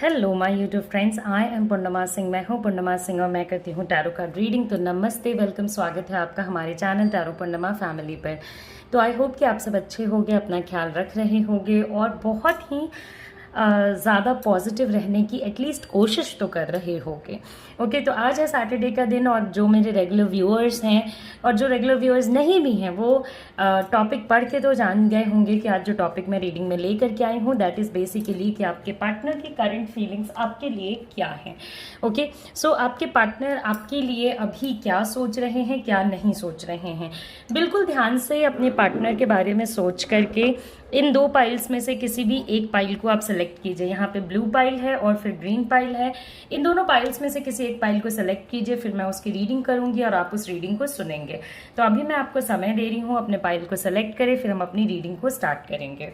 Hello my YouTube friends, I am Purnima Singh. मैं हूँ पूर्णिमा सिंह और मैं करती हूँ टैरो कार्ड रीडिंग। तो नमस्ते, वेलकम, स्वागत है आपका हमारे चैनल टैरो पूर्णिमा फैमिली पर। तो आई होप कि आप सब अच्छे होंगे, अपना ख्याल रख रहे होंगे और बहुत ही ज़्यादा पॉजिटिव रहने की एटलीस्ट कोशिश तो कर रहे होंगे। ओके, तो आज है सैटरडे का दिन और जो मेरे रेगुलर व्यूअर्स हैं और जो रेगुलर व्यूअर्स नहीं भी हैं वो टॉपिक पढ़ के तो जान गए होंगे कि आज जो टॉपिक मैं रीडिंग में लेकर के आई हूँ दैट इज़ बेसिकली कि आपके पार्टनर की करंट फीलिंग्स आपके लिए क्या हैं। ओके, सो आपके पार्टनर आपके लिए अभी क्या सोच रहे हैं, क्या नहीं सोच रहे हैं। बिल्कुल ध्यान से अपने पार्टनर के बारे में सोच करके इन दो पाइल्स में से किसी भी एक पाइल को आप सेलेक्ट कीजिए। यहाँ पे ब्लू पाइल है और फिर ग्रीन पाइल है। इन दोनों पाइल्स में से किसी एक पाइल को सेलेक्ट कीजिए, फिर मैं उसकी रीडिंग करूंगी और आप उस रीडिंग को सुनेंगे। तो अभी मैं आपको समय दे रही हूँ, अपने पाइल को सेलेक्ट करें, फिर हम अपनी रीडिंग को स्टार्ट करेंगे।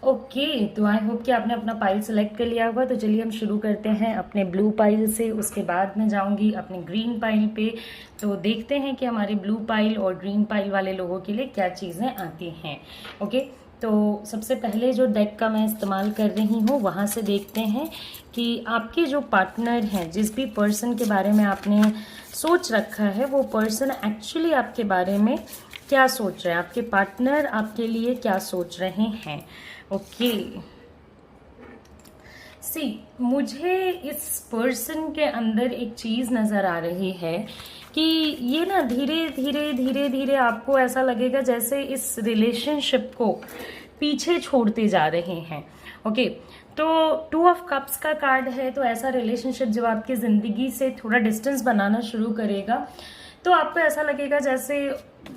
ओके, तो आई होप कि आपने अपना पाइल सेलेक्ट कर लिया होगा। तो चलिए हम शुरू करते हैं अपने ब्लू पाइल से, उसके बाद मैं जाऊंगी अपने ग्रीन पाइल पे। तो देखते हैं कि हमारे ब्लू पाइल और ग्रीन पाइल वाले लोगों के लिए क्या चीज़ें आती हैं। ओके, तो सबसे पहले जो डेक का मैं इस्तेमाल कर रही हूँ वहाँ से देखते हैं कि आपके जो पार्टनर हैं, जिस भी पर्सन के बारे में आपने सोच रखा है, वो पर्सन एक्चुअली आपके बारे में क्या सोच रहे हैं, आपके पार्टनर आपके लिए क्या सोच रहे हैं। ओके, सी मुझे इस पर्सन के अंदर एक चीज़ नज़र आ रही है कि ये ना धीरे धीरे धीरे धीरे आपको ऐसा लगेगा जैसे इस रिलेशनशिप को पीछे छोड़ते जा रहे हैं। ओके, तो 2 ऑफ कप्स का कार्ड है। तो ऐसा रिलेशनशिप जब आपकी ज़िंदगी से थोड़ा डिस्टेंस बनाना शुरू करेगा तो आपको ऐसा लगेगा जैसे,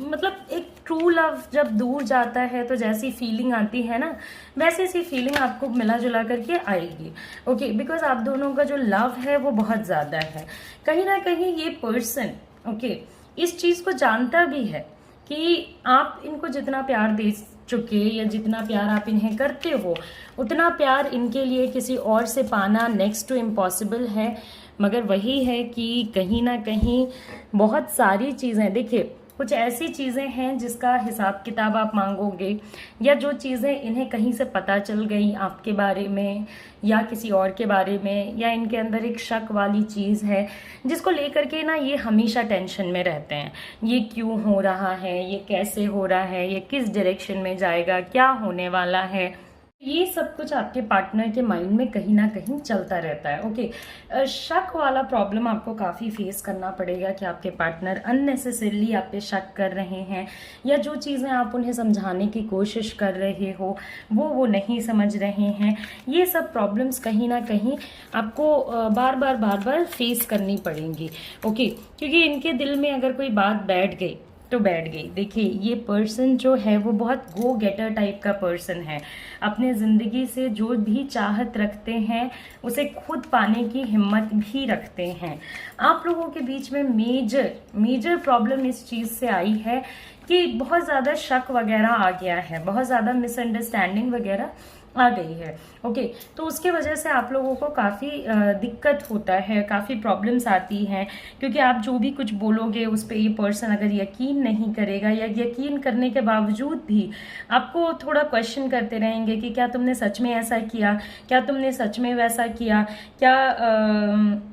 मतलब एक ट्रू लव जब दूर जाता है तो जैसी फीलिंग आती है ना, वैसी सी फीलिंग आपको मिला जुला करके आएगी। ओके, बिकॉज आप दोनों का जो लव है वो बहुत ज़्यादा है। कहीं ना कहीं ये पर्सन ओके इस चीज़ को जानता भी है कि आप इनको जितना प्यार दे चुके या जितना प्यार आप इन्हें करते हो उतना प्यार इनके लिए किसी और से पाना नेक्स्ट टू इम्पॉसिबल है। मगर वही है कि कहीं ना कहीं बहुत सारी चीज़ें, देखिए कुछ ऐसी चीज़ें हैं जिसका हिसाब किताब आप मांगोगे, या जो चीज़ें इन्हें कहीं से पता चल गई आपके बारे में या किसी और के बारे में, या इनके अंदर एक शक वाली चीज़ है जिसको लेकर के ना ये हमेशा टेंशन में रहते हैं। ये क्यों हो रहा है, ये कैसे हो रहा है, ये किस डायरेक्शन में जाएगा, क्या होने वाला है, ये सब कुछ आपके पार्टनर के माइंड में कहीं ना कहीं चलता रहता है। ओके, शक वाला प्रॉब्लम आपको काफ़ी फेस करना पड़ेगा कि आपके पार्टनर अननेसेसरली आप पे शक कर रहे हैं, या जो चीज़ें आप उन्हें समझाने की कोशिश कर रहे हो वो नहीं समझ रहे हैं। ये सब प्रॉब्लम्स कहीं ना कहीं आपको बार बार फेस करनी पड़ेंगी। ओके, क्योंकि इनके दिल में अगर कोई बात बैठ गई तो बैठ गई। देखिए ये पर्सन जो है वो बहुत गो गेटर टाइप का पर्सन है। अपने ज़िंदगी से जो भी चाहत रखते हैं उसे खुद पाने की हिम्मत भी रखते हैं। आप लोगों के बीच में मेजर प्रॉब्लम इस चीज़ से आई है कि बहुत ज़्यादा शक वगैरह आ गया है, बहुत ज़्यादा मिसअंडरस्टैंडिंग वगैरह आ गई है। ओके, तो उसके वजह से आप लोगों को काफ़ी दिक्कत होता है, काफ़ी प्रॉब्लम्स आती हैं, क्योंकि आप जो भी कुछ बोलोगे उस पर ये पर्सन अगर यकीन नहीं करेगा, या यकीन करने के बावजूद भी आपको थोड़ा क्वेश्चन करते रहेंगे कि क्या तुमने सच में ऐसा किया, क्या तुमने सच में वैसा किया, क्या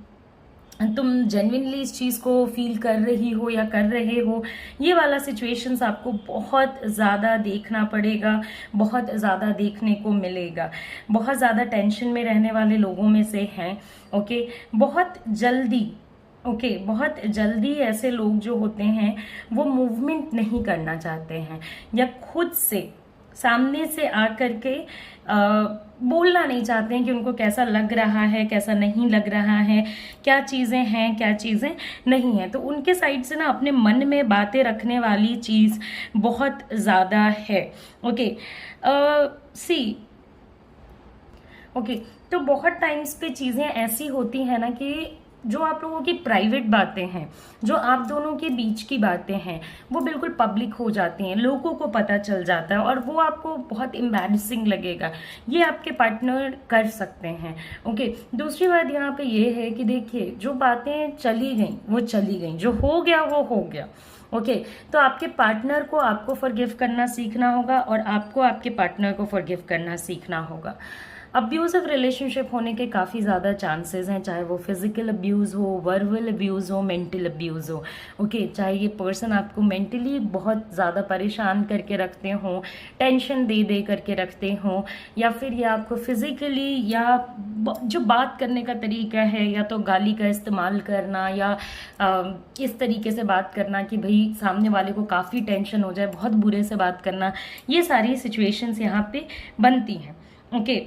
तुम जेन्युइनली इस चीज़ को फील कर रही हो या कर रहे हो। ये वाला सिचुएशंस आपको बहुत ज़्यादा देखना पड़ेगा, बहुत ज़्यादा देखने को मिलेगा। बहुत ज़्यादा टेंशन में रहने वाले लोगों में से हैं। ओके, बहुत जल्दी ऐसे लोग जो होते हैं वो मूवमेंट नहीं करना चाहते हैं, या खुद से सामने से आकर के बोलना नहीं चाहते हैं कि उनको कैसा लग रहा है, कैसा नहीं लग रहा है, क्या चीज़ें हैं, क्या चीज़ें नहीं हैं। तो उनके साइड से ना अपने मन में बातें रखने वाली चीज़ बहुत ज़्यादा है। ओके, सी ओके, तो बहुत टाइम्स पे चीज़ें ऐसी होती हैं ना कि जो आप लोगों की प्राइवेट बातें हैं, जो आप दोनों के बीच की बातें हैं, वो बिल्कुल पब्लिक हो जाती हैं, लोगों को पता चल जाता है और वो आपको बहुत एम्बैरेसिंग लगेगा। ये आपके पार्टनर कर सकते हैं। ओके, दूसरी बात यहाँ पे ये है कि देखिए, जो बातें चली गई वो चली गई, जो हो गया वो हो गया। ओके, तो आपके पार्टनर को आपको फॉरगिव करना सीखना होगा और आपको आपके पार्टनर को फॉरगिव करना सीखना होगा। अब्यूजिव रिलेशनशिप होने के काफ़ी ज़्यादा चांसेस हैं, चाहे वो फिजिकल अब्यूज़ हो, वर्बल अब्यूज़ हो, मेंटल अब्यूज़ हो। ओके, चाहे ये पर्सन आपको मेंटली बहुत ज़्यादा परेशान करके रखते हों, टेंशन दे दे करके रखते हों, या फिर ये आपको फिजिकली, या जो बात करने का तरीका है, या तो गाली का इस्तेमाल करना, या इस तरीके से बात करना कि भाई सामने वाले को काफ़ी टेंशन हो जाए, बहुत बुरे से बात करना, ये सारी सिचुएशंस यहाँ पे बनती हैं। ओके,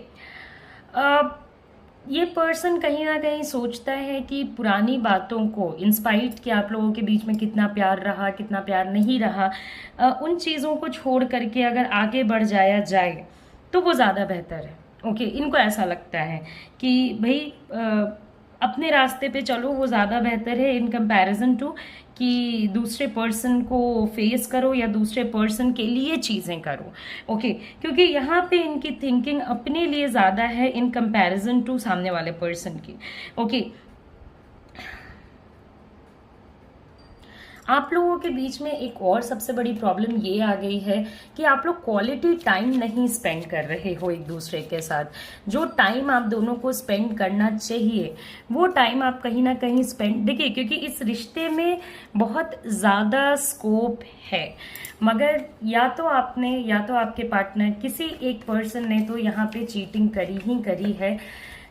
ये पर्सन कहीं ना कहीं सोचता है कि पुरानी बातों को, इंस्पाइट कि आप लोगों के बीच में कितना प्यार रहा, कितना प्यार नहीं रहा, उन चीज़ों को छोड़ करके अगर आगे बढ़ जाया जाए तो वो ज़्यादा बेहतर है। ओके, इनको ऐसा लगता है कि भाई अपने रास्ते पे चलो, वो ज़्यादा बेहतर है इन कंपैरिजन टू कि दूसरे पर्सन को फेस करो या दूसरे पर्सन के लिए चीज़ें करो। ओके, क्योंकि यहाँ पे इनकी थिंकिंग अपने लिए ज़्यादा है इन कंपैरिजन टू सामने वाले पर्सन की। ओके, आप लोगों के बीच में एक और सबसे बड़ी प्रॉब्लम ये आ गई है कि आप लोग क्वालिटी टाइम नहीं स्पेंड कर रहे हो एक दूसरे के साथ। जो टाइम आप दोनों को स्पेंड करना चाहिए वो टाइम आप कहीं ना कहीं स्पेंड, देखिए, क्योंकि इस रिश्ते में बहुत ज़्यादा स्कोप है, मगर या तो आपने, या तो आपके पार्टनर, किसी एक पर्सन ने तो यहाँ पे चीटिंग करी ही करी है,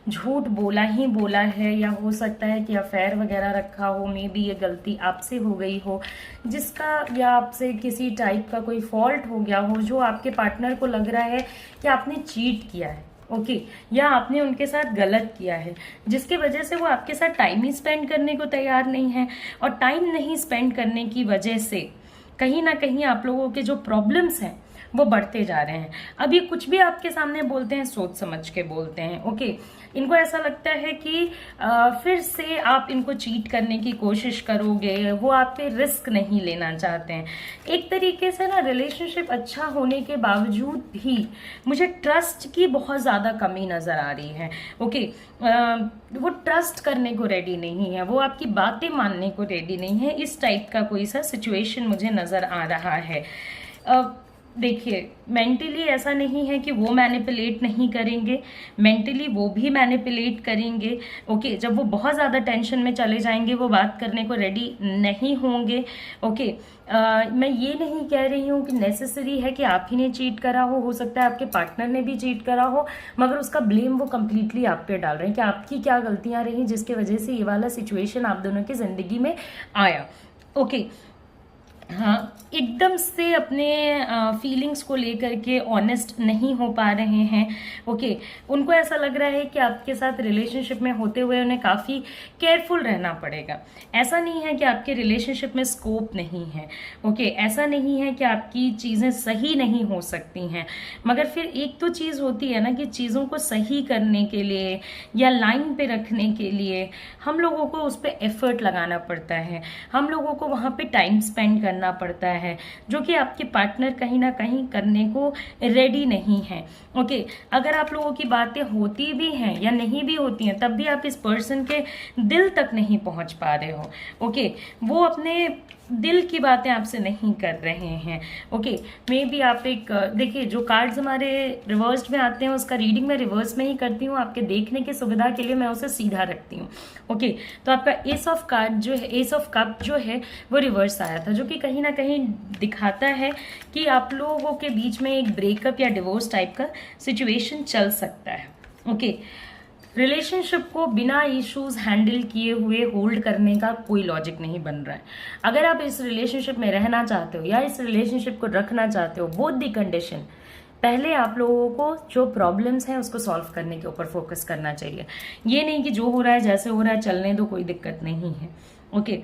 झूठ बोला ही बोला है, या हो सकता है कि अफेयर वगैरह रखा हो, मे बी ये गलती आपसे हो गई हो, जिसका, या आपसे किसी टाइप का कोई फॉल्ट हो गया हो जो आपके पार्टनर को लग रहा है कि आपने चीट किया है। ओके, या आपने उनके साथ गलत किया है, जिसकी वजह से वो आपके साथ टाइम ही स्पेंड करने को तैयार नहीं है, और टाइम नहीं स्पेंड करने की वजह से कहीं ना कहीं आप लोगों के जो प्रॉब्लम्स हैं वो बढ़ते जा रहे हैं। अब ये कुछ भी आपके सामने बोलते हैं सोच समझ के बोलते हैं। ओके, इनको ऐसा लगता है कि फिर से आप इनको चीट करने की कोशिश करोगे, वो आप पे रिस्क नहीं लेना चाहते हैं। एक तरीके से ना, रिलेशनशिप अच्छा होने के बावजूद भी मुझे ट्रस्ट की बहुत ज़्यादा कमी नज़र आ रही है। ओके, वो ट्रस्ट करने को रेडी नहीं है, वो आपकी बातें मानने को रेडी नहीं है, इस टाइप का कोई सा सिचुएशन मुझे नज़र आ रहा है। देखिए, मेंटली ऐसा नहीं है कि वो मैनिपुलेट नहीं करेंगे, मेंटली वो भी मैनिपुलेट करेंगे। ओके, जब वो बहुत ज़्यादा टेंशन में चले जाएंगे वो बात करने को रेडी नहीं होंगे। ओके, मैं ये नहीं कह रही हूँ कि नेसेसरी है कि आप ही ने चीट करा हो सकता है आपके पार्टनर ने भी चीट करा हो, मगर उसका ब्लेम वो कम्प्लीटली आप पे डाल रहे हैं कि आपकी क्या गलतियाँ रही जिसकी वजह से ये वाला सिचुएशन आप दोनों की ज़िंदगी में आया। ओके, हाँ, एकदम से अपने फीलिंग्स को लेकर के ऑनेस्ट नहीं हो पा रहे हैं। ओके, उनको ऐसा लग रहा है कि आपके साथ रिलेशनशिप में होते हुए उन्हें काफ़ी केयरफुल रहना पड़ेगा। ऐसा नहीं है कि आपके रिलेशनशिप में स्कोप नहीं है। ओके, ऐसा नहीं है कि आपकी चीज़ें सही नहीं हो सकती हैं, मगर फिर एक तो चीज़ होती है ना कि चीज़ों को सही करने के लिए या लाइन पे रखने के लिए हम लोगों को उस पर एफर्ट लगाना पड़ता है, हम लोगों को वहाँ पे टाइम स्पेंड करना पड़ता है, जो कि आपके पार्टनर कहीं ना कहीं करने को रेडी नहीं है। ओके, अगर आप लोगों की बातें होती भी हैं या नहीं भी होती हैं, तब भी आप इस पर्सन के दिल तक नहीं पहुंच पा रहे हो। ओके, वो अपने दिल की बातें आपसे नहीं कर रहे हैं। ओके, मे बी आप एक, देखिए, जो कार्ड्स हमारे रिवर्स्ड में आते हैं उसका रीडिंग मैं रिवर्स में ही करती हूँ, आपके देखने की सुविधा के लिए मैं उसे सीधा रखती हूँ। ओके, तो आपका एस ऑफ कार्ड जो है, एस ऑफ कप जो है वो रिवर्स आया था, जो कि कहीं ना कहीं दिखाता है कि आप लोगों के बीच में एक ब्रेकअप या डिवोर्स टाइप का सिचुएशन चल सकता है। ओके, रिलेशनशिप को बिना इश्यूज हैंडल किए हुए होल्ड करने का कोई लॉजिक नहीं बन रहा है। अगर आप इस रिलेशनशिप में रहना चाहते हो या इस रिलेशनशिप को रखना चाहते हो, बोथ दी कंडीशन, पहले आप लोगों को जो प्रॉब्लम्स हैं उसको सॉल्व करने के ऊपर फोकस करना चाहिए। ये नहीं कि जो हो रहा है जैसे हो रहा है चलने दो, कोई दिक्कत नहीं है। ओके,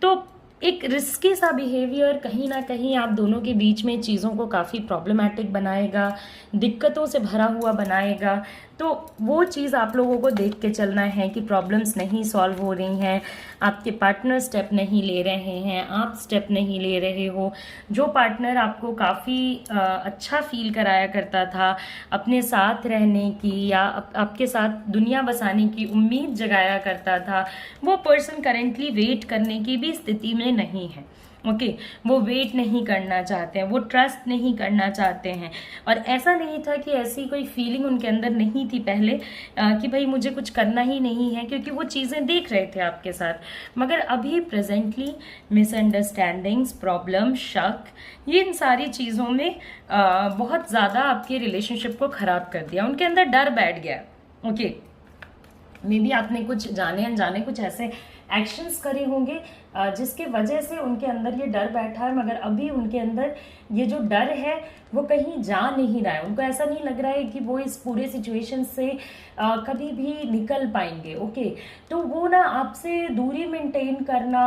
तो एक रिस्की सा बिहेवियर कहीं ना कहीं आप दोनों के बीच में चीज़ों को काफ़ी प्रॉब्लमैटिक बनाएगा, दिक्कतों से भरा हुआ बनाएगा। तो तो वो चीज़ आप लोगों को देख के चलना है कि प्रॉब्लम्स नहीं सॉल्व हो रही हैं, आपके पार्टनर स्टेप नहीं ले रहे हैं, आप स्टेप नहीं ले रहे हो। जो पार्टनर आपको काफ़ी अच्छा फील कराया करता था, अपने साथ रहने की या आपके साथ दुनिया बसाने की उम्मीद जगाया करता था, वो पर्सन करेंटली वेट करने की भी स्थिति में नहीं है। ओके, वो वेट नहीं करना चाहते हैं, वो ट्रस्ट नहीं करना चाहते हैं। और ऐसा नहीं था कि ऐसी कोई फीलिंग उनके अंदर नहीं थी पहले कि भाई मुझे कुछ करना ही नहीं है, क्योंकि वो चीज़ें देख रहे थे आपके साथ। मगर अभी प्रेजेंटली मिसअंडरस्टैंडिंग्स, प्रॉब्लम, शक, ये इन सारी चीज़ों में बहुत ज़्यादा आपके रिलेशनशिप को ख़राब कर दिया। उनके अंदर डर बैठ गया। ओके, मे बी आपने कुछ जाने अनजाने कुछ ऐसे एक्शंस करे होंगे जिसके वजह से उनके अंदर ये डर बैठा है। मगर अभी उनके अंदर ये जो डर है वो कहीं जा नहीं रहा है। उनको ऐसा नहीं लग रहा है कि वो इस पूरे सिचुएशन से कभी भी निकल पाएंगे। ओके, तो वो ना आपसे दूरी मेंटेन करना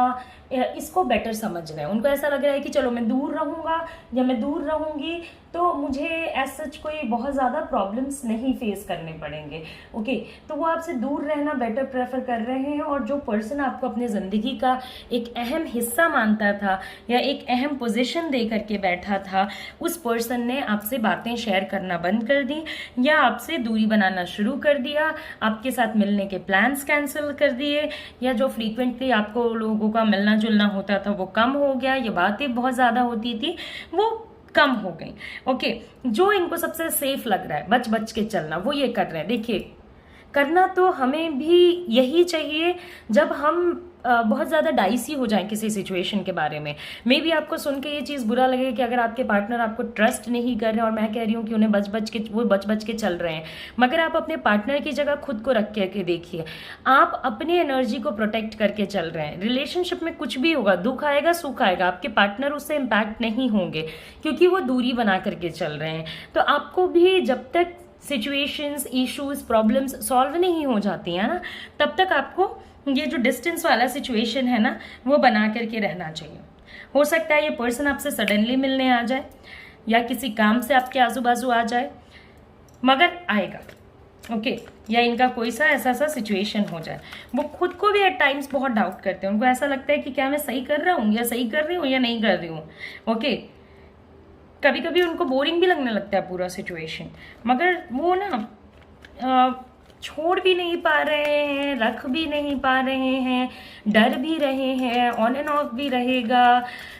इसको बेटर समझ रहे हैं। उनको ऐसा लग रहा है कि चलो मैं दूर रहूँगा या मैं दूर रहूँगी तो मुझे एज सच कोई बहुत ज़्यादा प्रॉब्लम्स नहीं फेस करने पड़ेंगे। ओके, तो वो आपसे दूर रहना बेटर प्रेफर कर रहे हैं। और जो पर्सन आपको अपने ज़िंदगी का एक अहम हिस्सा मानता था या एक अहम पोजीशन दे करके बैठा था, उस पर्सन ने आपसे बातें शेयर करना बंद कर दी या आपसे दूरी बनाना शुरू कर दिया, आपके साथ मिलने के प्लान्स कैंसिल कर दिए, या जो फ्रीक्वेंटली आपको लोगों का मिलना जुलना होता था वो कम हो गया, ये बातें बहुत ज़्यादा होती थी वो कम हो गई। ओके, जो इनको सबसे सेफ लग रहा है बच बच के चलना, वो ये कर रहे हैं। देखिए, करना तो हमें भी यही चाहिए जब हम बहुत ज़्यादा डाइसी हो जाएं किसी सिचुएशन के बारे में। मे बी आपको सुन के ये चीज़ बुरा लगे कि अगर आपके पार्टनर आपको ट्रस्ट नहीं कर रहे, और मैं कह रही हूँ कि उन्हें बच बच के चल रहे हैं, मगर आप अपने पार्टनर की जगह खुद को रख के देखिए। आप अपनी एनर्जी को प्रोटेक्ट करके चल रहे हैं। रिलेशनशिप में कुछ भी होगा, दुख आएगा सुख आएगा, आपके पार्टनर उससे इम्पैक्ट नहीं होंगे क्योंकि वो दूरी बना करके चल रहे हैं। तो आपको भी जब तक सिचुएशंस, इश्यूज, प्रॉब्लम्स सॉल्व नहीं हो जाती हैं ना, तब तक आपको ये जो डिस्टेंस वाला सिचुएशन है ना वो बना करके रहना चाहिए। हो सकता है ये पर्सन आपसे सडनली मिलने आ जाए या किसी काम से आपके आजू बाजू आ जाए, मगर आएगा। ओके, या इनका कोई सा ऐसा सिचुएशन हो जाए। वो खुद को भी एट टाइम्स बहुत डाउट करते हैं। उनको ऐसा लगता है कि क्या मैं सही कर रहा हूँ या सही कर रही हूँ या नहीं कर रही हूँ। ओके, कभी कभी उनको बोरिंग भी लगने लगता है पूरा सिचुएशन, मगर वो ना छोड़ भी नहीं पा रहे हैं, रख भी नहीं पा रहे हैं, डर भी रहे हैं, ऑन एंड ऑफ भी रहेगा।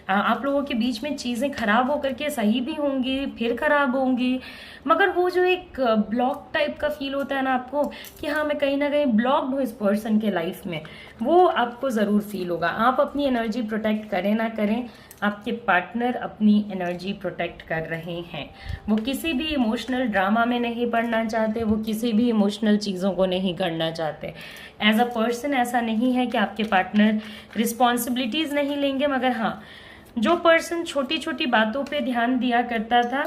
आप लोगों के बीच में चीज़ें खराब होकर के सही भी होंगी, फिर खराब होंगी, मगर वो जो एक ब्लॉक टाइप का फील होता है ना आपको कि हाँ मैं कहीं ना कहीं ब्लॉक्ड हूँ इस पर्सन के लाइफ में, वो आपको ज़रूर फील होगा। आप अपनी एनर्जी प्रोटेक्ट करें ना करें, आपके पार्टनर अपनी एनर्जी प्रोटेक्ट कर रहे हैं। वो किसी भी इमोशनल ड्रामा में नहीं पड़ना चाहते, वो किसी भी इमोशनल चीज़ों को नहीं करना चाहते। एज अ पर्सन ऐसा नहीं है कि आपके पार्टनर रिस्पॉन्सिबिलिटीज़ नहीं लेंगे, मगर हाँ, जो पर्सन छोटी छोटी बातों पे ध्यान दिया करता था,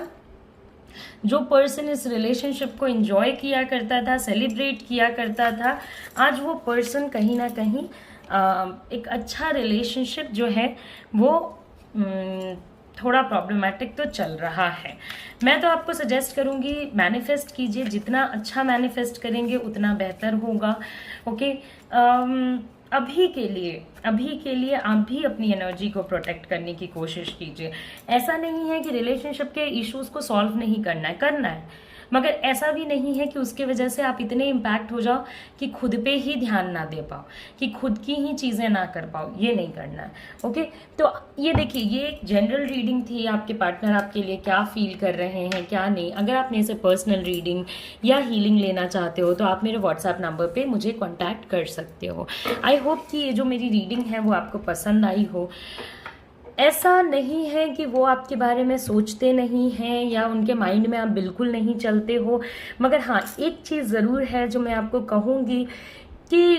जो पर्सन इस रिलेशनशिप को एंजॉय किया करता था, सेलिब्रेट किया करता था, आज वो पर्सन कहीं ना कहीं एक अच्छा रिलेशनशिप जो है वो थोड़ा प्रॉब्लमेटिक तो चल रहा है। मैं तो आपको सजेस्ट करूंगी मैनिफेस्ट कीजिए, जितना अच्छा मैनिफेस्ट करेंगे उतना बेहतर होगा। ओके, अभी के लिए आप भी अपनी एनर्जी को प्रोटेक्ट करने की कोशिश कीजिए। ऐसा नहीं है कि रिलेशनशिप के इश्यूज को सॉल्व नहीं करना है, मगर ऐसा भी नहीं है कि उसके वजह से आप इतने इम्पैक्ट हो जाओ कि खुद पे ही ध्यान ना दे पाओ, कि खुद की ही चीज़ें ना कर पाओ। ये नहीं करना है। ओके, तो ये देखिए, ये एक जनरल रीडिंग थी। आपके पार्टनर आपके लिए क्या फील कर रहे हैं क्या नहीं। अगर आप मेरे से पर्सनल रीडिंग या हीलिंग लेना चाहते हो तो आप मेरे व्हाट्सएप नंबर पे मुझे कॉन्टैक्ट कर सकते हो। आई होप कि ये जो मेरी रीडिंग है वो आपको पसंद आई हो। ऐसा नहीं है कि वो आपके बारे में सोचते नहीं हैं या उनके माइंड में आप बिल्कुल नहीं चलते हो, मगर हाँ, एक चीज़ ज़रूर है जो मैं आपको कहूँगी कि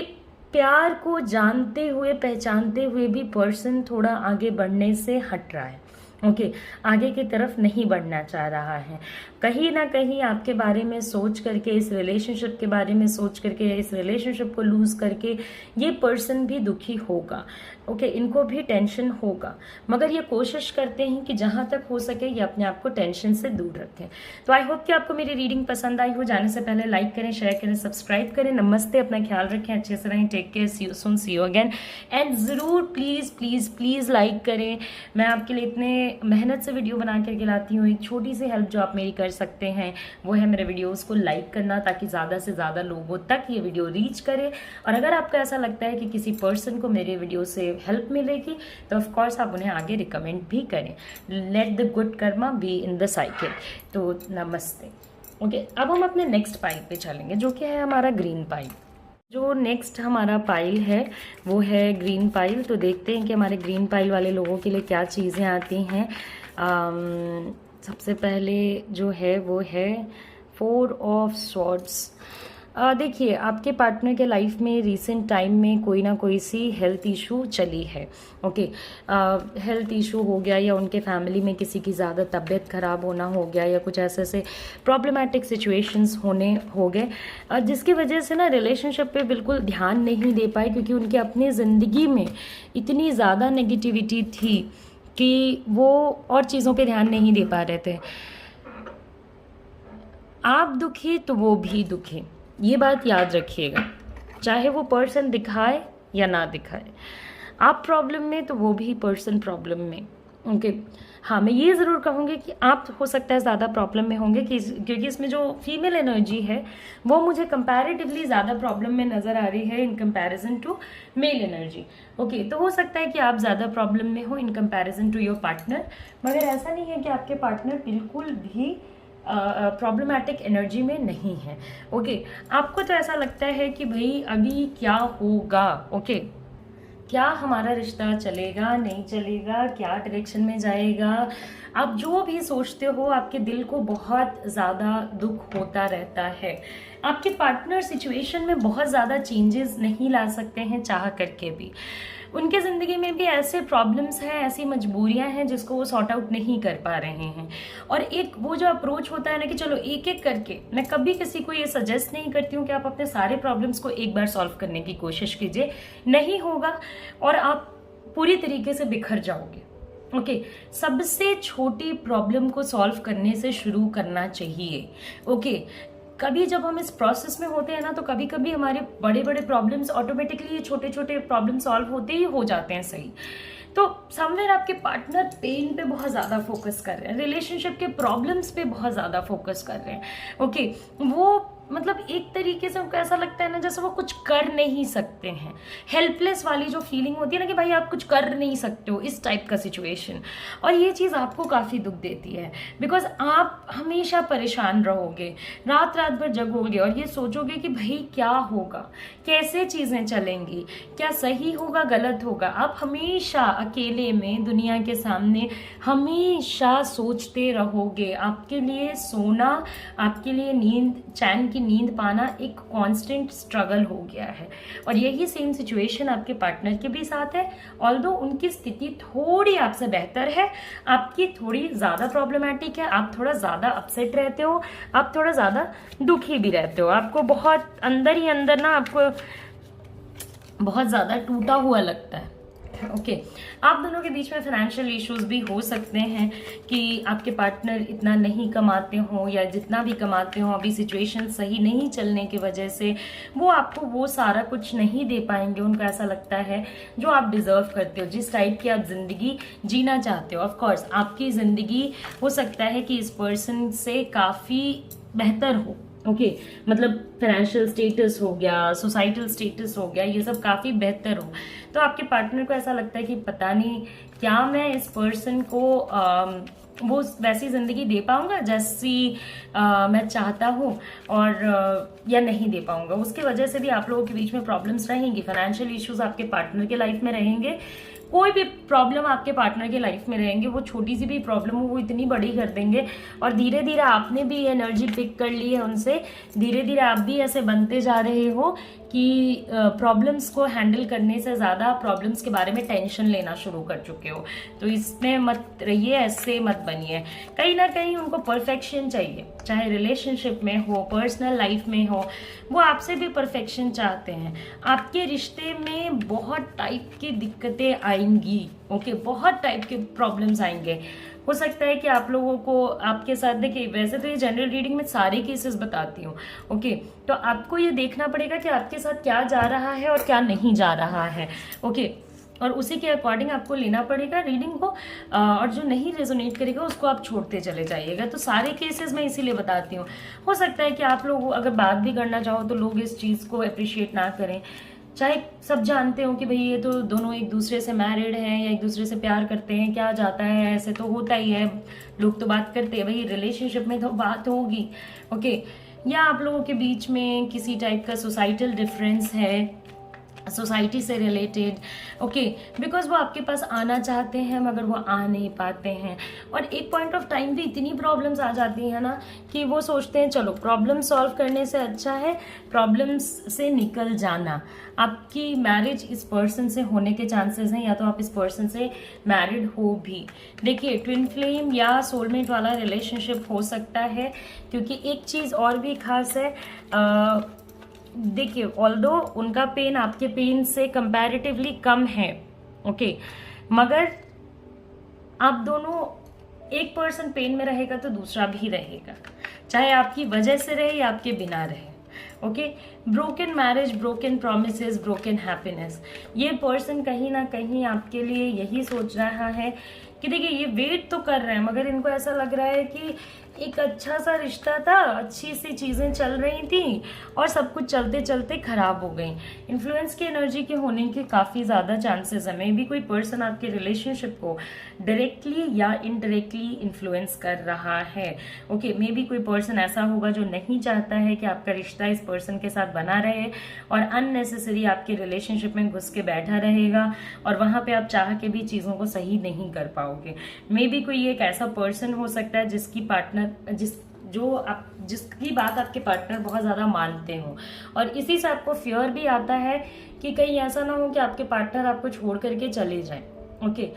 प्यार को जानते हुए पहचानते हुए भी पर्सन थोड़ा आगे बढ़ने से हट रहा है। ओके आगे की तरफ नहीं बढ़ना चाह रहा है। कहीं ना कहीं आपके बारे में सोच करके, इस रिलेशनशिप के बारे में सोच करके, इस रिलेशनशिप को लूज करके ये पर्सन भी दुखी होगा। ओके इनको भी टेंशन होगा, मगर ये कोशिश करते हैं कि जहां तक हो सके ये अपने आप को टेंशन से दूर रखें। तो आई होप कि आपको मेरी रीडिंग पसंद आई हो। जाने से पहले लाइक करें, शेयर करें, सब्सक्राइब करें। नमस्ते, अपना ख्याल रखें, अच्छे से रहें, take care, see you soon, see you again. And ज़रूर प्लीज़ प्लीज़ प्लीज़ लाइक करें। मैं आपके लिए इतने मेहनत से वीडियो बना करके लाती हूँ। एक छोटी सी हेल्प जो आप मेरी कर सकते हैं वो है मेरे वीडियोस को लाइक करना, ताकि ज़्यादा से ज़्यादा लोगों तक ये वीडियो रीच करे। और अगर आपको ऐसा लगता है कि किसी पर्सन को मेरे वीडियो से हेल्प मिलेगी तो ऑफ कोर्स आप उन्हें आगे रिकमेंड भी करें। Let the good Karma be in the cycle. तो नमस्ते। ओके अब हम अपने नेक्स्ट पाइल पे चलेंगे, जो कि है हमारा ग्रीन पाइल। जो नेक्स्ट हमारा पाइल है वो है ग्रीन पाइल। तो देखते हैं कि हमारे ग्रीन पाइल वाले लोगों के लिए क्या चीज़ें आती हैं। सबसे पहले जो है वो है 4 ऑफ स्वॉर्ड्स। देखिए आपके पार्टनर के लाइफ में रिसेंट टाइम में कोई ना कोई सी हेल्थ इशू चली है। ओके हेल्थ इशू हो गया, या उनके फैमिली में किसी की ज़्यादा तबीयत ख़राब होना हो गया, या कुछ ऐसे प्रॉब्लमेटिक सिचुएशंस होने हो गए, जिसकी वजह से ना रिलेशनशिप पे बिल्कुल ध्यान नहीं दे पाए, क्योंकि उनके अपनी ज़िंदगी में इतनी ज़्यादा नेगेटिविटी थी कि वो और चीज़ों पे ध्यान नहीं दे पा रहे थे। आप दुखी तो वो भी दुखी, ये बात याद रखिएगा। चाहे वो पर्सन दिखाए या ना दिखाए, आप प्रॉब्लम में तो वो भी पर्सन प्रॉब्लम में। ओके हाँ मैं ये ज़रूर कहूँगी कि आप हो सकता है ज़्यादा प्रॉब्लम में होंगे, क्योंकि इसमें जो फीमेल एनर्जी है वो मुझे कंपैरेटिवली ज़्यादा प्रॉब्लम में नज़र आ रही है in comparison to male energy. Okay तो हो सकता है कि आप ज़्यादा प्रॉब्लम में हो in comparison to your partner, मगर ऐसा नहीं है कि आपके पार्टनर बिल्कुल भी प्रॉब्लमैटिक एनर्जी में नहीं है। ओके आपको तो ऐसा लगता है कि भाई अभी क्या होगा, ओके क्या हमारा रिश्ता चलेगा नहीं चलेगा, क्या डायरेक्शन में जाएगा, आप जो भी सोचते हो आपके दिल को बहुत ज़्यादा दुख होता रहता है। आपके पार्टनर सिचुएशन में बहुत ज़्यादा चेंजेस नहीं ला सकते हैं चाह करके भी। उनके ज़िंदगी में भी ऐसे प्रॉब्लम्स हैं, ऐसी मजबूरियां हैं जिसको वो सॉर्ट आउट नहीं कर पा रहे हैं। और एक वो जो अप्रोच होता है ना कि चलो एक एक करके, मैं कभी किसी को ये सजेस्ट नहीं करती हूँ कि आप अपने सारे प्रॉब्लम्स को एक बार सॉल्व करने की कोशिश कीजिए, नहीं होगा और आप पूरी तरीके से बिखर जाओगे। ओके सबसे छोटी प्रॉब्लम को सॉल्व करने से शुरू करना चाहिए। ओके कभी जब हम इस प्रोसेस में होते हैं ना, तो कभी कभी हमारे बड़े बड़े प्रॉब्लम्स ऑटोमेटिकली, ये छोटे छोटे प्रॉब्लम सॉल्व होते ही हो जाते हैं सही। तो समवेयर आपके पार्टनर पेन पे बहुत ज़्यादा फोकस कर रहे हैं, रिलेशनशिप के प्रॉब्लम्स पे बहुत ज़्यादा फोकस कर रहे हैं। ओके वो मतलब एक तरीके से उनको ऐसा लगता है ना जैसे वो कुछ कर नहीं सकते हैं, हेल्पलेस वाली जो फीलिंग होती है ना कि भाई आप कुछ कर नहीं सकते हो, इस टाइप का सिचुएशन। और ये चीज़ आपको काफ़ी दुख देती है, बिकॉज आप हमेशा परेशान रहोगे, रात रात भर जगोगे और ये सोचोगे कि भाई क्या होगा, कैसे चीज़ें चलेंगी, क्या सही होगा गलत होगा। आप हमेशा अकेले में दुनिया के सामने हमेशा सोचते रहोगे। आपके लिए सोना, आपके लिए नींद, चैन की नींद पाना एक कांस्टेंट स्ट्रगल हो गया है। और यही सेम सिचुएशन आपके पार्टनर के भी साथ है। ऑल्दो उनकी स्थिति थोड़ी आपसे बेहतर है, आपकी थोड़ी ज़्यादा प्रॉब्लमैटिक है, आप थोड़ा ज़्यादा अपसेट रहते हो, आप थोड़ा ज़्यादा दुखी भी रहते हो, आपको बहुत अंदर ही अंदर ना आपको बहुत ज़्यादा टूटा हुआ लगता है। ओके आप दोनों के बीच में फाइनेंशियल इश्यूज भी हो सकते हैं कि आपके पार्टनर इतना नहीं कमाते हो, या जितना भी कमाते हो अभी सिचुएशन सही नहीं चलने की वजह से वो आपको वो सारा कुछ नहीं दे पाएंगे। उनको ऐसा लगता है जो आप डिजर्व करते हो, जिस टाइप की आप जिंदगी जीना चाहते हो। ऑफ कोर्स आपकी जिंदगी हो सकता है कि इस पर्सन से काफ़ी बेहतर हो। ओके मतलब फाइनेंशियल स्टेटस हो गया, सोसाइटल स्टेटस हो गया, ये सब काफ़ी बेहतर हो। तो आपके पार्टनर को ऐसा लगता है कि पता नहीं क्या मैं इस पर्सन को वो वैसी ज़िंदगी दे पाऊंगा जैसी मैं चाहता हूँ, और या नहीं दे पाऊंगा। उसकी वजह से भी आप लोगों के बीच में प्रॉब्लम्स रहेंगी, फाइनेंशियल इश्यूज आपके पार्टनर के लाइफ में रहेंगे। कोई भी प्रॉब्लम आपके पार्टनर के लाइफ में रहेंगे, वो छोटी सी भी प्रॉब्लम हो वो इतनी बड़ी कर देंगे। और धीरे धीरे आपने भी एनर्जी पिक कर ली है उनसे, धीरे धीरे आप भी ऐसे बनते जा रहे हो कि प्रॉब्लम्स को हैंडल करने से ज़्यादा प्रॉब्लम्स के बारे में टेंशन लेना शुरू कर चुके हो। तो इसमें मत रहिए, ऐसे मत बनिए। कहीं ना कहीं उनको परफेक्शन चाहिए, चाहे रिलेशनशिप में हो, पर्सनल लाइफ में हो, वो आपसे भी परफेक्शन चाहते हैं। आपके रिश्ते में बहुत टाइप की दिक्कतें आएंगी, ओके, बहुत टाइप के प्रॉब्लम्स आएंगे। हो सकता है कि आप लोगों को आपके साथ, देखिए वैसे तो ये जनरल रीडिंग में सारे केसेस बताती हूँ, ओके, तो आपको ये देखना पड़ेगा कि आपके साथ क्या जा रहा है और क्या नहीं जा रहा है, ओके, और उसी के अकॉर्डिंग आपको लेना पड़ेगा रीडिंग को, और जो नहीं रेजोनेट करेगा उसको आप छोड़ते चले जाइएगा। तो सारे केसेस मैं इसीलिए बताती हूँ। हो सकता है कि आप लोग अगर बात भी करना चाहो तो लोग इस चीज़ को अप्रिशिएट ना करें, चाहे सब जानते हो कि भाई ये तो दोनों एक दूसरे से मैरिड हैं या एक दूसरे से प्यार करते हैं, क्या जाता है, ऐसे तो होता ही है, लोग तो बात करते हैं, भाई रिलेशनशिप में तो बात होगी, ओके। या आप लोगों के बीच में किसी टाइप का सोसाइटल डिफरेंस है, सोसाइटी से रिलेटेड, ओके, बिकॉज वो आपके पास आना चाहते हैं मगर वो आ नहीं पाते हैं। और एक पॉइंट ऑफ टाइम पे इतनी प्रॉब्लम्स आ जाती हैं ना कि वो सोचते हैं चलो प्रॉब्लम सॉल्व करने से अच्छा है प्रॉब्लम्स से निकल जाना। आपकी मैरिज इस पर्सन से होने के चांसेस हैं, या तो आप इस पर्सन से मैरिड हो भी। देखिए ट्विन फ्लेम या सोलमेट वाला रिलेशनशिप हो सकता है, क्योंकि एक चीज़ और भी खास है, देखिए ऑल्दो उनका पेन आपके पेन से कंपैरेटिवली कम है, ओके, मगर आप दोनों, एक पर्सन पेन में रहेगा तो दूसरा भी रहेगा, चाहे आपकी वजह से रहे या आपके बिना रहे, okay. Broken marriage, broken promises, broken happiness, ये पर्सन कहीं ना कहीं आपके लिए यही सोच रहा है कि देखिए ये वेट तो कर रहे हैं मगर इनको ऐसा लग रहा है कि एक अच्छा सा रिश्ता था, अच्छी सी चीज़ें चल रही थी और सब कुछ चलते चलते खराब हो गई। इन्फ्लुएंस की एनर्जी के होने के काफ़ी ज़्यादा चांसेस है। मे भी कोई पर्सन आपके रिलेशनशिप को डायरेक्टली या इनडायरेक्टली इन्फ्लुएंस कर रहा है, ओके। मे भी कोई पर्सन ऐसा होगा जो नहीं चाहता है कि आपका रिश्ता इस पर्सन के साथ बना रहे और अननेसेसरी आपके रिलेशनशिप में घुस के बैठा रहेगा और वहाँ पे आप चाह के भी चीज़ों को सही नहीं कर पाओगे। मे भी कोई एक ऐसा पर्सन हो सकता है जिसकी जिसकी बात आपके पार्टनर बहुत ज़्यादा मानते हो, और इसी से आपको फियर भी आता है कि कहीं ऐसा ना हो कि आपके पार्टनर आपको छोड़ करके चले जाएं, ओके।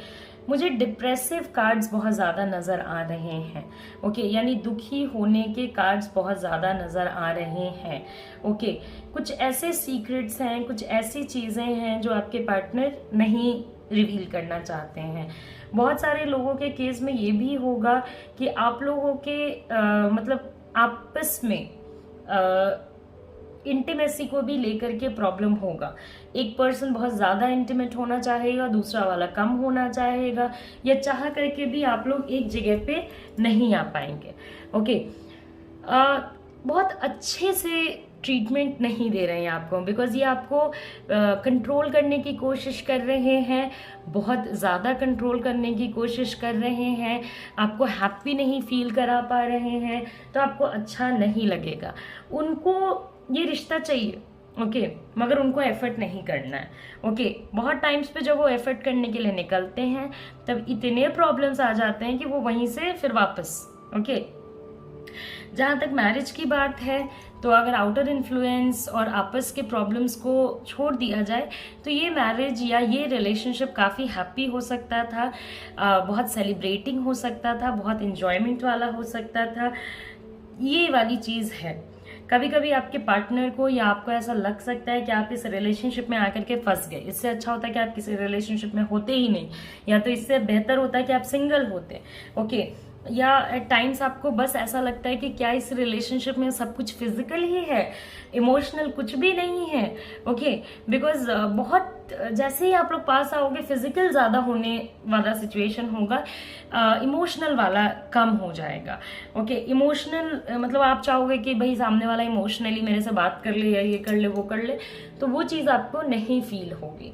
मुझे डिप्रेसिव कार्ड्स बहुत ज़्यादा नज़र आ रहे हैं, ओके, यानी दुखी होने के कार्ड्स बहुत ज़्यादा नज़र आ रहे हैं, ओके। कुछ ऐसे सीक्रेट्स हैं, कुछ ऐसी चीज़ें हैं जो आपके पार्टनर नहीं रिवील करना चाहते हैं। बहुत सारे लोगों के केस में ये भी होगा कि आप लोगों के मतलब आपस में इंटीमेसी को भी लेकर के प्रॉब्लम होगा। एक पर्सन बहुत ज़्यादा इंटीमेट होना चाहेगा, दूसरा वाला कम होना चाहेगा, या चाह करके भी आप लोग एक जगह पे नहीं आ पाएंगे, ओके। बहुत अच्छे से ट्रीटमेंट नहीं दे रहे हैं आपको, बिकॉज ये आपको कंट्रोल करने की कोशिश कर रहे हैं, बहुत ज़्यादा कंट्रोल करने की कोशिश कर रहे हैं, आपको हैप्पी नहीं फील करा पा रहे हैं, तो आपको अच्छा नहीं लगेगा। उनको ये रिश्ता चाहिए, ओके, मगर उनको एफर्ट नहीं करना है, ओके। बहुत टाइम्स पे जब वो एफर्ट करने के लिए निकलते हैं तब इतने प्रॉब्लम्स आ जाते हैं कि वो वहीं से फिर वापस, ओके। जहाँ तक मैरिज की बात है तो अगर आउटर इन्फ्लुएंस और आपस के प्रॉब्लम्स को छोड़ दिया जाए तो ये मैरिज या ये रिलेशनशिप काफ़ी हैप्पी हो सकता था, बहुत सेलिब्रेटिंग हो सकता था, बहुत इंजॉयमेंट वाला हो सकता था। ये वाली चीज़ है। कभी कभी आपके पार्टनर को या आपको ऐसा लग सकता है कि आप इस रिलेशनशिप में आकर के फंस गए। इससे अच्छा होता है कि आप किसी रिलेशनशिप में होते ही नहीं, या तो इससे बेहतर होता है कि आप सिंगल होते, ओके। या एट टाइम्स आपको बस ऐसा लगता है कि क्या इस रिलेशनशिप में सब कुछ फिजिकल ही है, इमोशनल कुछ भी नहीं है, ओके। बिकॉज बहुत जैसे ही आप लोग पास आओगे फिजिकल ज़्यादा होने वाला सिचुएशन होगा, इमोशनल वाला कम हो जाएगा, ओके। इमोशनल मतलब आप चाहोगे कि भाई सामने वाला इमोशनली मेरे से बात कर ले या ये कर ले वो कर ले, तो वो चीज़ आपको नहीं फील होगी।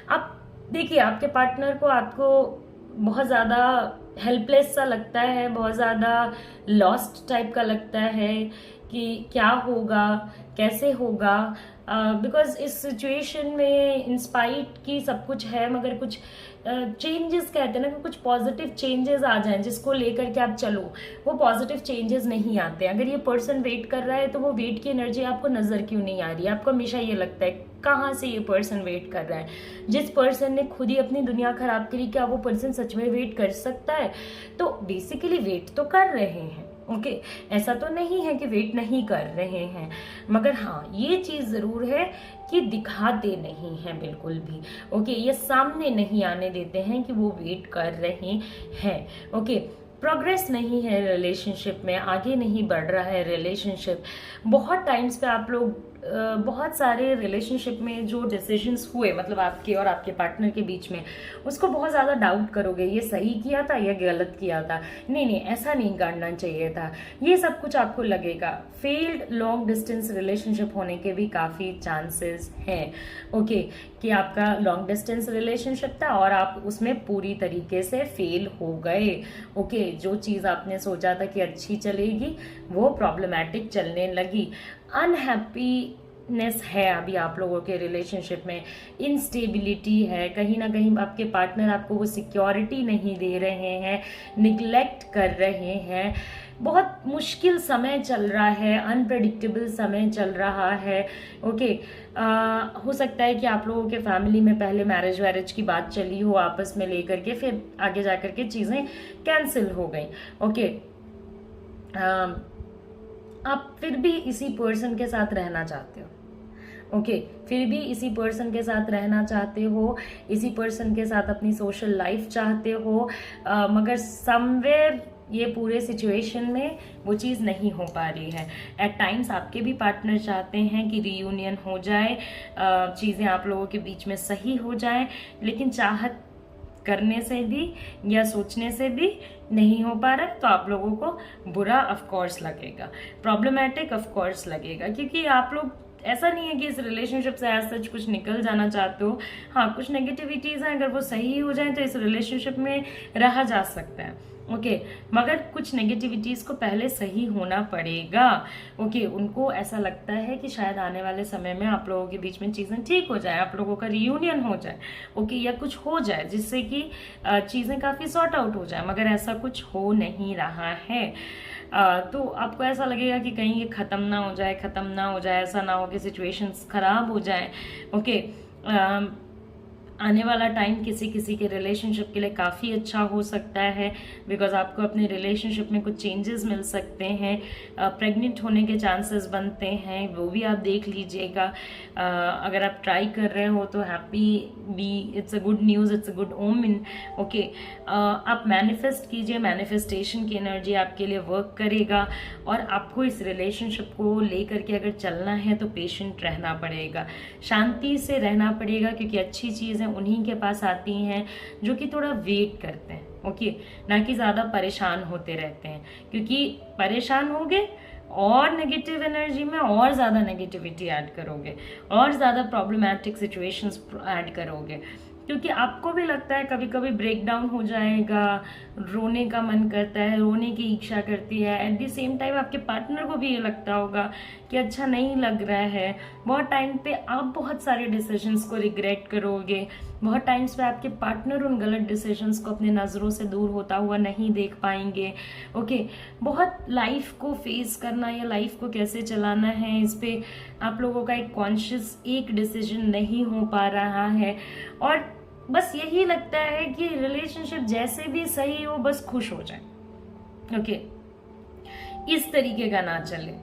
आप देखिए आपके पार्टनर को आपको बहुत ज़्यादा हेल्पलेस सा लगता है, बहुत ज़्यादा लॉस्ट टाइप का लगता है कि क्या होगा कैसे होगा, बिकॉज इस सिचुएशन में इंस्पाइट की सब कुछ है मगर कुछ चेंजेस कहते हैं ना कि कुछ पॉजिटिव चेंजेस आ जाएं जिसको लेकर के आप चलो, वो पॉजिटिव चेंजेस नहीं आते। अगर ये पर्सन वेट कर रहा है तो वो वेट की एनर्जी आपको नजर क्यों नहीं आ रही है? आपको हमेशा ये लगता है कहाँ से ये पर्सन वेट कर रहा है? जिस पर्सन ने खुद ही अपनी दुनिया खराब करी, क्या वो पर्सन सच में वेट कर सकता है? तो बेसिकली वेट तो कर रहे हैं, ओके ऐसा तो नहीं है कि वेट नहीं कर रहे हैं, मगर हाँ ये चीज जरूर है कि दिखाते नहीं हैं बिल्कुल भी, ओके ये सामने नहीं आने देते हैं कि वो वेट कर रहे हैं, ओके प्रोग्रेस नहीं है रिलेशनशिप में, आगे नहीं बढ़ रहा है रिलेशनशिप। बहुत टाइम्स पे आप लोग बहुत सारे रिलेशनशिप में जो डिसीजंस हुए, मतलब आपके और आपके पार्टनर के बीच में, उसको बहुत ज़्यादा डाउट करोगे, ये सही किया था या गलत किया था, नहीं ऐसा नहीं करना चाहिए था, ये सब कुछ आपको लगेगा। फेल्ड लॉन्ग डिस्टेंस रिलेशनशिप होने के भी काफ़ी चांसेस हैं, ओके कि आपका लॉन्ग डिस्टेंस रिलेशनशिप था और आप उसमें पूरी तरीके से फेल हो गए, ओके जो चीज़ आपने सोचा था कि अच्छी चलेगी वो प्रॉब्लमैटिक चलने लगी। अनहैप्पीनेस है अभी आप लोगों के रिलेशनशिप में, इनस्टेबिलिटी है, कहीं ना कहीं आपके पार्टनर आपको वो सिक्योरिटी नहीं दे रहे हैं, निग्लेक्ट कर रहे हैं, बहुत मुश्किल समय चल रहा है, अनप्रेडिक्टेबल समय चल रहा है, ओके हो सकता है कि आप लोगों के फैमिली में पहले मैरिज वैरिज की बात चली हो आपस में लेकर के, फिर आगे जाकर के चीज़ें कैंसिल हो गई, ओके आप फिर भी इसी पर्सन के साथ रहना चाहते हो, ओके फिर भी इसी पर्सन के साथ रहना चाहते हो, इसी पर्सन के साथ अपनी सोशल लाइफ चाहते हो, मगर समवेयर ये पूरे सिचुएशन में वो चीज़ नहीं हो पा रही है। एट टाइम्स आपके भी पार्टनर चाहते हैं कि रीयूनियन हो जाए, चीज़ें आप लोगों के बीच में सही हो जाए, लेकिन चाहत करने से भी या सोचने से भी नहीं हो पा रहा है, तो आप लोगों को बुरा ऑफ कोर्स लगेगा, प्रॉब्लमैटिक ऑफ कोर्स लगेगा, क्योंकि आप लोग ऐसा नहीं है कि इस रिलेशनशिप से एज सच कुछ निकल जाना चाहते हो। हाँ कुछ नेगेटिविटीज हैं, अगर वो सही हो जाए तो इस रिलेशनशिप में रहा जा सकता है, ओके मगर कुछ नेगेटिविटीज को पहले सही होना पड़ेगा, ओके उनको ऐसा लगता है कि शायद आने वाले समय में आप लोगों के बीच में चीज़ें ठीक हो जाए, आप लोगों का रियूनियन हो जाए, ओके या कुछ हो जाए जिससे कि चीज़ें काफ़ी सॉर्ट आउट हो जाए, मगर ऐसा कुछ हो नहीं रहा है। तो आपको ऐसा लगेगा कि कहीं ये ख़त्म ना हो जाए, ऐसा ना हो कि सिचुएशंस खराब हो जाए, ओके आने वाला टाइम किसी किसी के रिलेशनशिप के लिए काफ़ी अच्छा हो सकता है, बिकॉज आपको अपने रिलेशनशिप में कुछ चेंजेस मिल सकते हैं, प्रेग्नेंट होने के चांसेस बनते हैं, वो भी आप देख लीजिएगा। अगर आप ट्राई कर रहे हो तो happy be, it's a good news, it's a good omen, okay आप मैनिफेस्ट कीजिए, मैनिफेस्टेशन की एनर्जी आपके लिए वर्क करेगा, और आपको इस रिलेशनशिप को लेकर के अगर चलना है तो पेशेंट रहना पड़ेगा, शांति से रहना पड़ेगा, क्योंकि अच्छी चीज़ें उन्हीं के पास आती हैं जो कि थोड़ा वेट करते हैं, ओके ना कि ज़्यादा परेशान होते रहते हैं, क्योंकि परेशान होगे और नेगेटिव एनर्जी में और ज़्यादा नेगेटिविटी ऐड करोगे और ज़्यादा प्रॉब्लमैटिक सिचुएशंस ऐड करोगे, क्योंकि आपको भी लगता है कभी कभी ब्रेक डाउन हो जाएगा, रोने का मन करता है, रोने की इच्छा करती है, एट द सेम टाइम आपके पार्टनर को भी ये लगता होगा कि अच्छा नहीं लग रहा है, बहुत टाइम पे आप बहुत सारे डिसीजंस को रिग्रेट करोगे, बहुत टाइम्स पे आपके पार्टनर उन गलत डिसीजंस को अपने नज़रों से दूर होता हुआ नहीं देख पाएंगे, ओके बहुत लाइफ को फेस करना या लाइफ को कैसे चलाना है, इस पे आप लोगों का एक कॉन्शियस एक डिसीजन नहीं हो पा रहा है, और बस यही लगता है कि रिलेशनशिप जैसे भी सही हो बस खुश हो जाए, ओके इस तरीके का ना चले,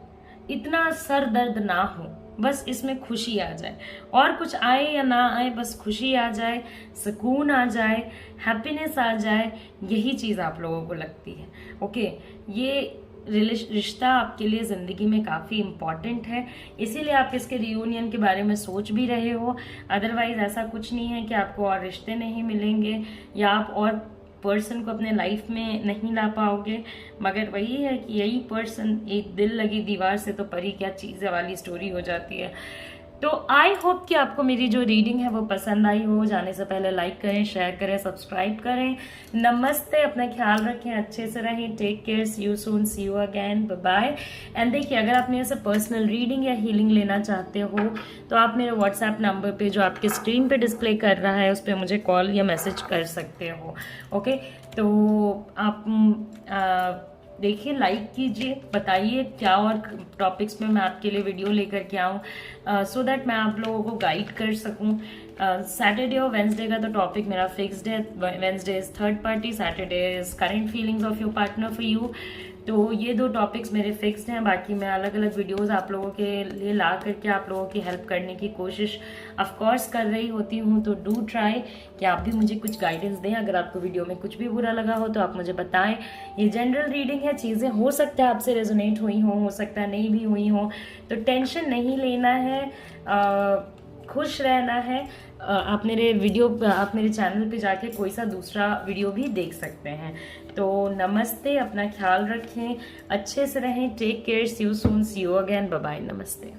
इतना सर दर्द ना हो, बस इसमें खुशी आ जाए, और कुछ आए या ना आए बस खुशी आ जाए, सुकून आ जाए, हैप्पीनेस आ जाए, यही चीज़ आप लोगों को लगती है, ओके ये रिश्ता आपके लिए ज़िंदगी में काफ़ी इम्पॉर्टेंट है, इसीलिए आप इसके रियूनियन के बारे में सोच भी रहे हो। अदरवाइज ऐसा कुछ नहीं है कि आपको और रिश्ते नहीं मिलेंगे या आप और पर्सन को अपने लाइफ में नहीं ला पाओगे, मगर वही है कि यही पर्सन, एक दिल लगी दीवार से तो परी क्या चीज़ वाली स्टोरी हो जाती है। तो आई होप कि आपको मेरी जो रीडिंग है वो पसंद आई हो। जाने से पहले लाइक करें, शेयर करें, सब्सक्राइब करें। नमस्ते, अपना ख्याल रखें, अच्छे से रहें, take care, see you soon, see you again, bye bye. And देखिए, अगर आप मेरे से पर्सनल रीडिंग या हीलिंग लेना चाहते हो तो आप मेरे व्हाट्सएप नंबर पे जो आपके स्क्रीन पे डिस्प्ले कर रहा है उस पर मुझे कॉल या मैसेज कर सकते हो। ओके, तो आप देखिए, लाइक कीजिए, बताइए क्या और टॉपिक्स में मैं आपके लिए वीडियो लेकर के आऊँ, सो दैट मैं आप लोगों को गाइड कर सकूँ। सैटरडे और वेंसडे का तो टॉपिक मेरा फिक्स्ड है। Wednesday is third party, Saturday is current feelings of your partner for you. तो ये 2 टॉपिक्स मेरे फिक्स्ड हैं। बाकी मैं अलग अलग वीडियोस आप लोगों के लिए ला करके आप लोगों की हेल्प करने की कोशिश ऑफ कोर्स कर रही होती हूँ। तो डू ट्राई कि आप भी मुझे कुछ गाइडेंस दें। अगर आपको वीडियो में कुछ भी बुरा लगा हो तो आप मुझे बताएं। ये जनरल रीडिंग है, चीज़ें हो सकता है आपसे रेजोनेट हुई हो सकता है नहीं भी हुई हो, तो टेंशन नहीं लेना है, खुश रहना है। आप मेरे चैनल पे जाके कोई सा दूसरा वीडियो भी देख सकते हैं। तो नमस्ते, अपना ख्याल रखें, अच्छे से रहें, take care, see you soon, see you again, bye bye, नमस्ते।